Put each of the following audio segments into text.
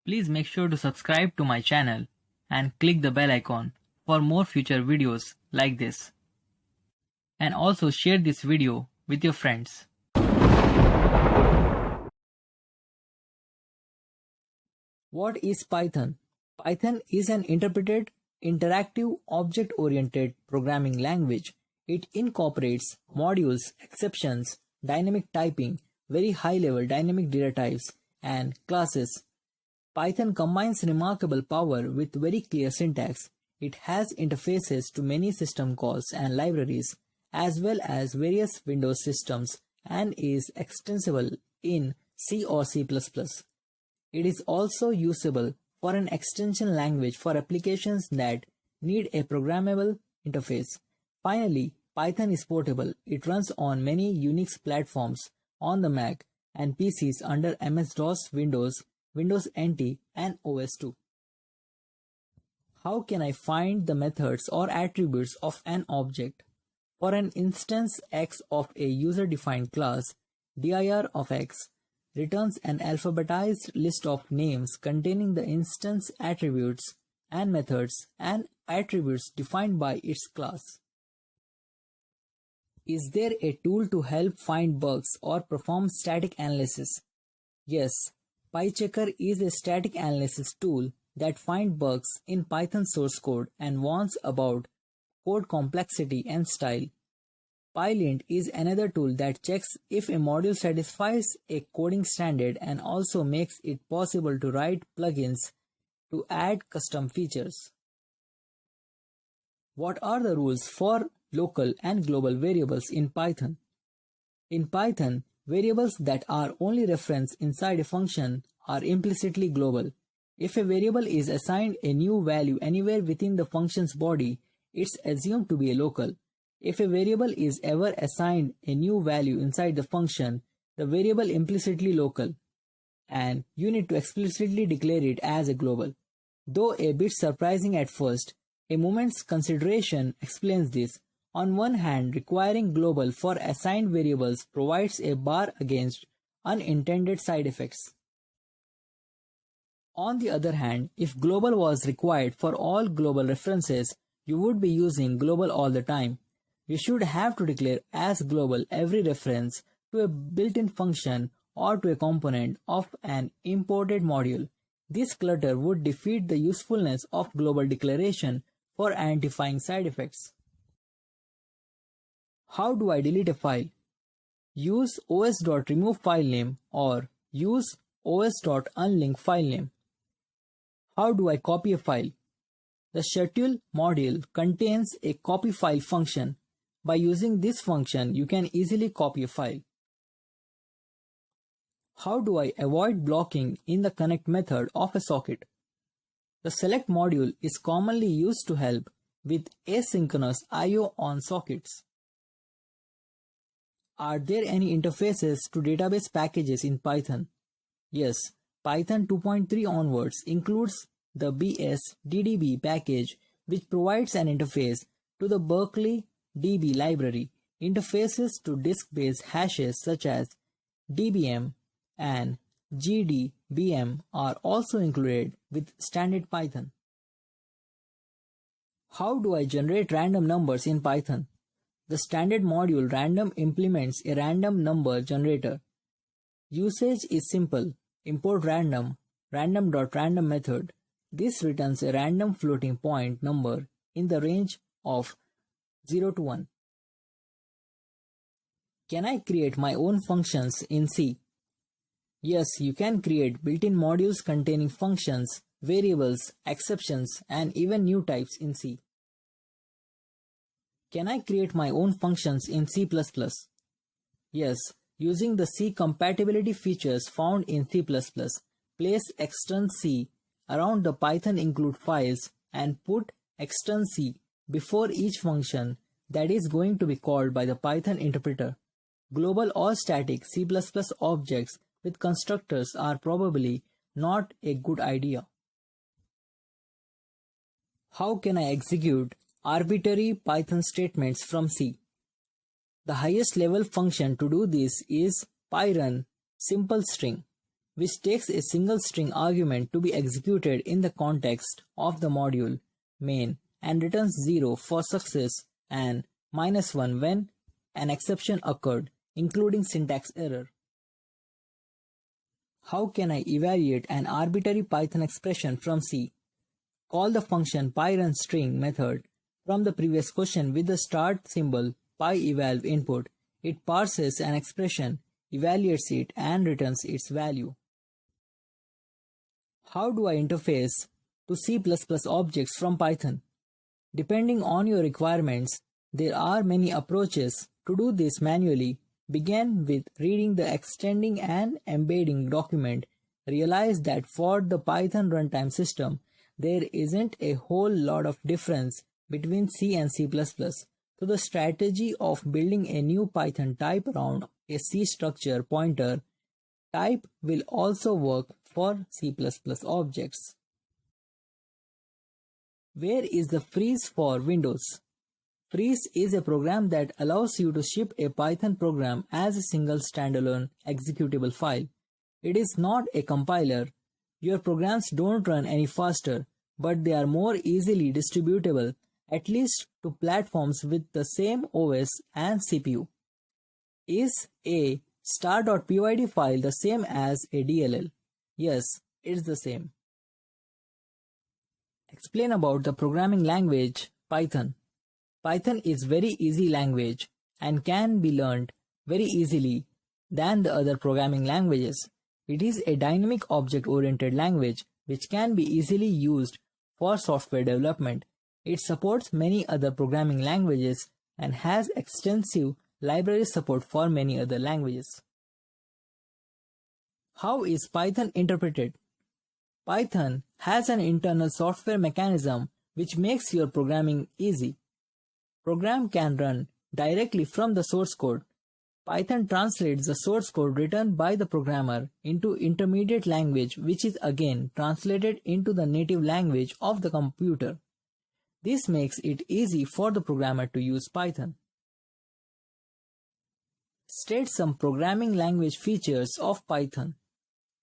Please make sure to subscribe to my channel and click the bell icon for more future videos like this. And also share this video with your friends. What is Python? Python is an interpreted, interactive, object-oriented programming language. It incorporates modules, exceptions, dynamic typing, very high-level dynamic data types, and classes. Python combines remarkable power with very clear syntax. It has interfaces to many system calls and libraries, as well as various Windows systems, and is extensible in C or C++. It is also usable for an extension language for applications that need a programmable interface. Finally, Python is portable. It runs on many Unix platforms on the Mac and PCs under MS-DOS, Windows, Windows NT, and OS/2. How can I find the methods or attributes of an object? For an instance X of a user-defined class, dir of X returns an alphabetized list of names containing the instance attributes and methods and attributes defined by its class. Is there a tool to help find bugs or perform static analysis? Yes, PyChecker is a static analysis tool that finds bugs in Python source code and warns about code complexity and style. PyLint is another tool that checks if a module satisfies a coding standard and also makes it possible to write plugins to add custom features. What are the rules for local and global variables in Python? In Python, variables that are only referenced inside a function are implicitly global. If a variable is assigned a new value anywhere within the function's body, it's assumed to be a local. If a variable is ever assigned a new value inside the function, the variable implicitly local, and you need to explicitly declare it as a global. Though a bit surprising at first, a moment's consideration explains this. On one hand, requiring global for assigned variables provides a bar against unintended side effects. On the other hand, if global was required for all global references, you would be using global all the time. You should have to declare as global every reference to a built-in function or to a component of an imported module. This clutter would defeat the usefulness of global declaration for identifying side effects. How do I delete a file? Use os.removeFilename or use os.unlinkFilename. How do I copy a file? The schedule module contains a copy file function. By using this function, you can easily copy a file. How do I avoid blocking in the connect method of a socket? The select module is commonly used to help with asynchronous I/O on sockets. Are there any interfaces to database packages in Python? Yes, Python 2.3 onwards includes the BSDDB package, which provides an interface to the Berkeley DB library. Interfaces to disk-based hashes such as DBM and GDBM are also included with standard Python. How do I generate random numbers in Python? The standard module random implements a random number generator. Usage is simple. Import random.random method. This returns a random floating point number in the range of 0 to 1. Can I create my own functions in C? Yes, you can create built-in modules containing functions, variables, exceptions, and even new types in C. Can I create my own functions in C++? Yes, using the C compatibility features found in C++, place extern_c around the Python include files and put extern_c before each function that is going to be called by the Python interpreter. Global or static C++ objects with constructors are probably not a good idea. How can I execute arbitrary Python statements from C? The highest level function to do this is pyrun simple string. which takes a single string argument to be executed in the context of the module main and returns 0 for success and -1 when an exception occurred, including syntax error. How can I evaluate an arbitrary Python expression from C? Call the function pyRunString method from the previous question with the start symbol pyeval input. It parses an expression, evaluates it, and returns its value. How do I interface to C++ objects from Python? Depending on your requirements, there are many approaches to do this manually. Begin with reading the extending and embedding document. Realize that for the Python runtime system, there isn't a whole lot of difference between C and C++. So the strategy of building a new Python type around a C structure pointer type will also work for C++ objects. Where is the freeze for Windows? Freeze is a program that allows you to ship a Python program as a single standalone executable file. It is not a compiler. Your programs don't run any faster, but they are more easily distributable, at least to platforms with the same OS and CPU. Is a star.pyd file the same as a DLL? Yes, it's the same. Explain about the programming language Python. Python is very easy language and can be learned very easily than the other programming languages. It is a dynamic object-oriented language which can be easily used for software development. It supports many other programming languages and has extensive library support for many other languages. How is Python interpreted? Python has an internal software mechanism which makes your programming easy. Program can run directly from the source code. Python translates the source code written by the programmer into intermediate language, which is again translated into the native language of the computer. This makes it easy for the programmer to use Python. State some programming language features of Python.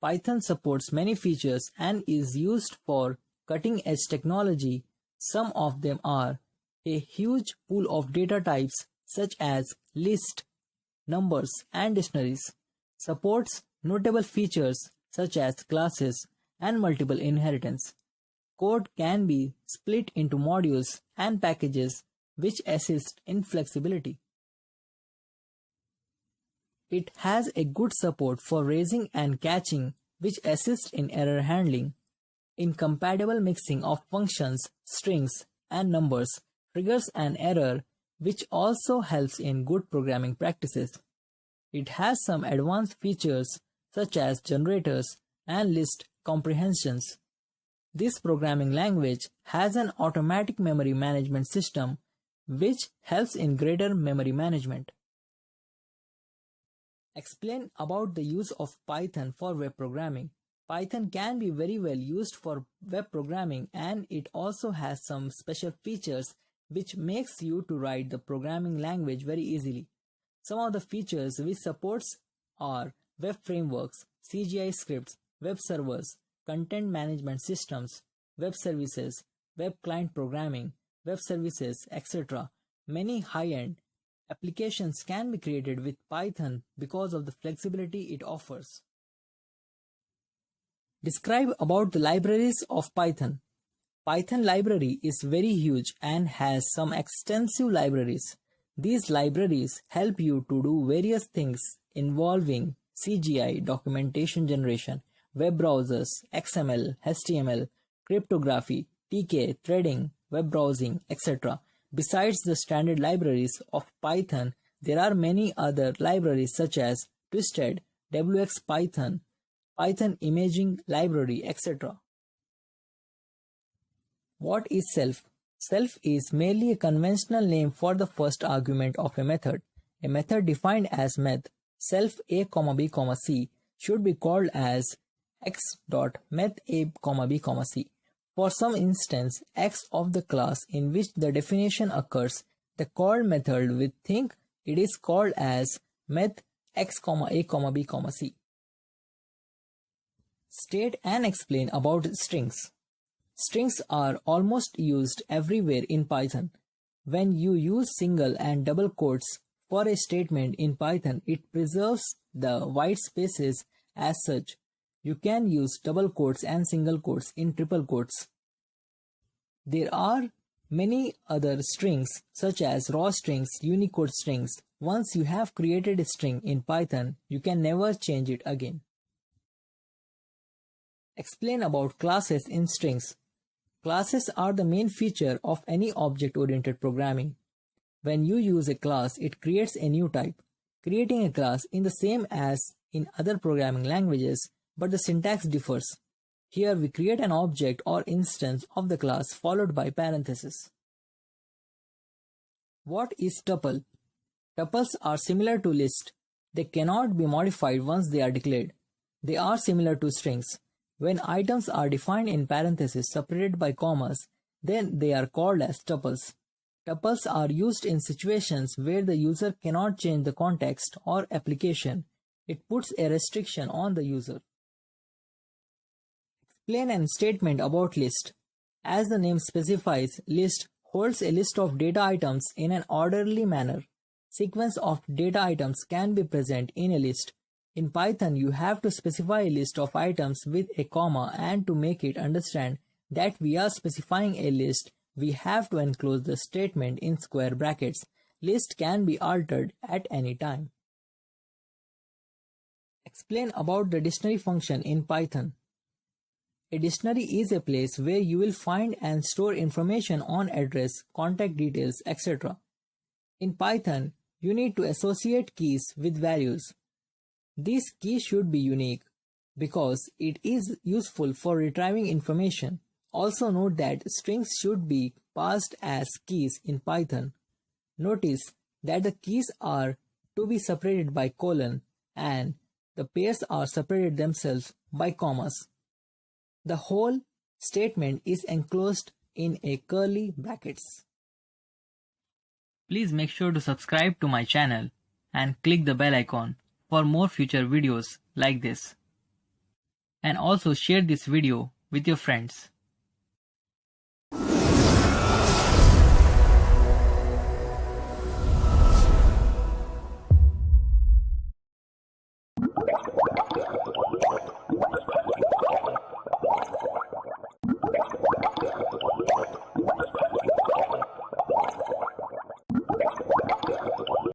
Python supports many features and is used for cutting-edge technology. Some of them are a huge pool of data types such as list, numbers, and dictionaries. Supports notable features such as classes and multiple inheritance. Code can be split into modules and packages which assist in flexibility. It has a good support for raising and catching, which assists in error handling. Incompatible mixing of functions, strings, and numbers triggers an error, which also helps in good programming practices. It has some advanced features such as generators and list comprehensions. This programming language has an automatic memory management system, which helps in greater memory management. Explain about the use of Python for web programming. Python can be very well used for web programming, and it also has some special features which makes you to write the programming language very easily. Some of the features which supports are web frameworks, CGI scripts, web servers, content management systems, web services, web client programming, web services, etc. Many high-end applications can be created with Python because of the flexibility it offers. Describe about the libraries of Python. Python library is very huge and has some extensive libraries. These libraries help you to do various things involving CGI, documentation generation, web browsers, XML, HTML, cryptography, TK, threading, web browsing, etc. Besides the standard libraries of Python, there are many other libraries such as Twisted, WXPython, Python Imaging Library, etc. What is self? Self is merely a conventional name for the first argument of a method. A method defined as meth self a, b, c should be called as x.methA, b, c. For some instance x of the class in which the definition occurs, the called method will think it is called as meth x, a, b, c. State and explain about strings. Strings are almost used everywhere in Python. When you use single and double quotes for a statement in Python, it preserves the white spaces as such. You can use double quotes and single quotes in triple quotes. There are many other strings such as raw strings, Unicode strings. Once you have created a string in Python, you can never change it again. Explain about classes in strings. Classes are the main feature of any object-oriented programming. When you use a class, it creates a new type. Creating a class is the same as in other programming languages, but the syntax differs. Here we create an object or instance of the class followed by parentheses. What is tuple? Tuples are similar to list. They cannot be modified once they are declared. They are similar to strings. When items are defined in parentheses separated by commas, then they are called as tuples. Tuples are used in situations where the user cannot change the context or application. It puts a restriction on the user. Explain a statement about list. As the name specifies, list holds a list of data items in an orderly manner. Sequence of data items can be present in a list. In Python, you have to specify a list of items with a comma, and to make it understand that we are specifying a list, we have to enclose the statement in square brackets. List can be altered at any time. Explain about the dictionary function in Python. A dictionary is a place where you will find and store information on address, contact details, etc. In Python, you need to associate keys with values. This key should be unique because it is useful for retrieving information. Also note that strings should be passed as keys in Python. Notice that the keys are to be separated by colon and the pairs are separated themselves by commas. The whole statement is enclosed in a curly brackets. Please make sure to subscribe to my channel and click the bell icon for more future videos like this. And also share this video with your friends.